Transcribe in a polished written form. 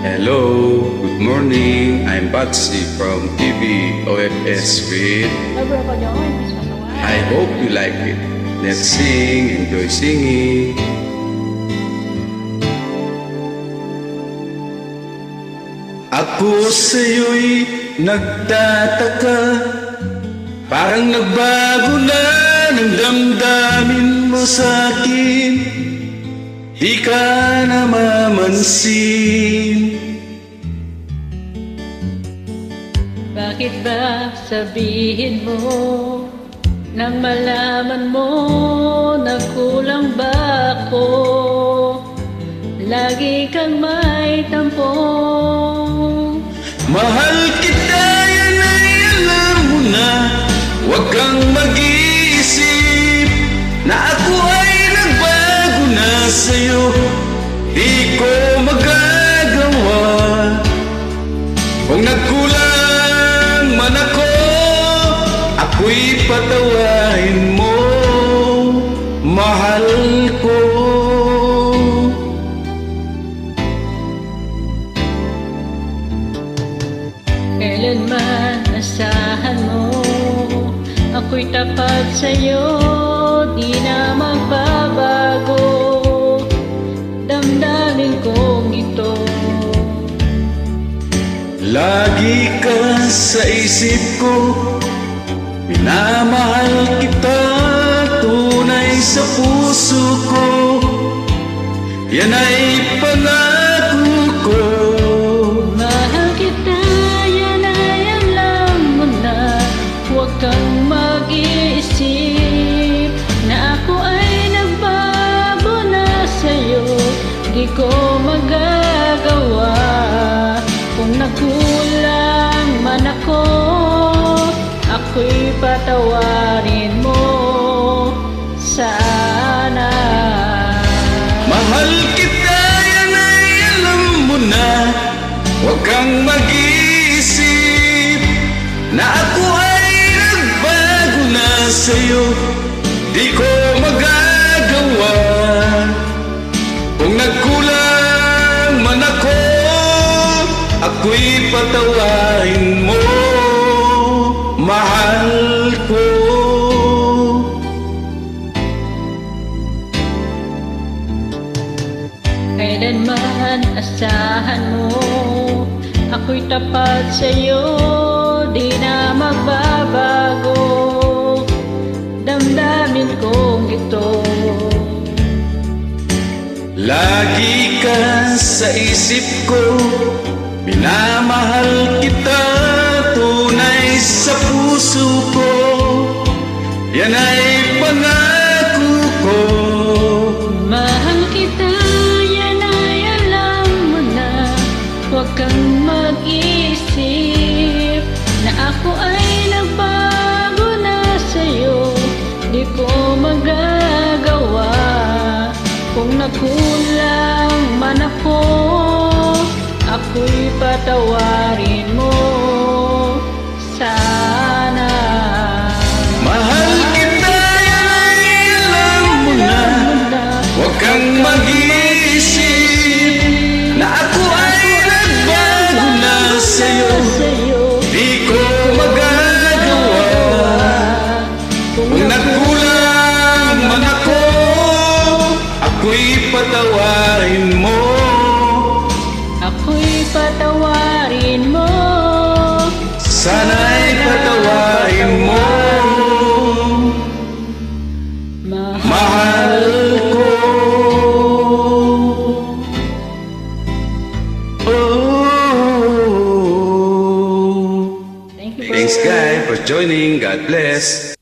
Hello, good morning. I'm Batsy from TV OFS with. I hope you like it. Let's sing, enjoy singing. Ako sa'yo'y nagtataka, parang nagbago na ng damdamin mo sa'kin. Di ka na mamansin. Bakit ba sabihin mo nang malaman mo na kulang ba ako? Lagi kang may tampo. Mahal kita, yan ay alam mo na. Huwag kang mag-iisip na ako ay nagbago na sa'yo. Di ko magagawa. Kung nagkulang man ako, ako'y patawarin mo, mahal ko. Kailanman asahan mo, ako'y tapat sa'yo, di na magbabago. Damdamin kong ito. Lagi ka sa isip ko, minamahal kita, tunay sa puso ko. Yan ay pangako ko. Mahal kita, yan ay alam mo na. Huwag kang mag-iisip na ako ay nagbago na sa'yo. Di ko magagawa. Kung nagkulang man ako, ako'y patawarin mo sana. Mahal kita, yan ay alam mo na. Huwag kang mag-iisip na ako ay nagbago na sa'yo. Di ko magagawa. Kung nagkulang man ako, ako'y patawarin mo, mahal ko. Kailanman asahan mo, ako'y tapat sa'yo, di na magbabago. Damdamin kong ito. Lagi ka sa isip ko, minamahal kita, tunay sa puso ko. Yan ay pangako ko. Mahal kita, yan ay alam mo na. Huwag kang mag-isip na ako ay nagbago na sa'yo. Di ko magagawa. Kung nagkulang man ako, ako'y patawarin mo sana. Mahal kita, yan ay alam mo na. Huwag kang mag-iisip na ako ay nagbago na sa'yo. Di ko magagawa. Kung nagkulang man ako, ako'y patawarin mo. Ako'y patawarin mo. Sana'y patawarin mo, mahal ko. Oh. Thank you. Thanks, guys, for joining. God bless.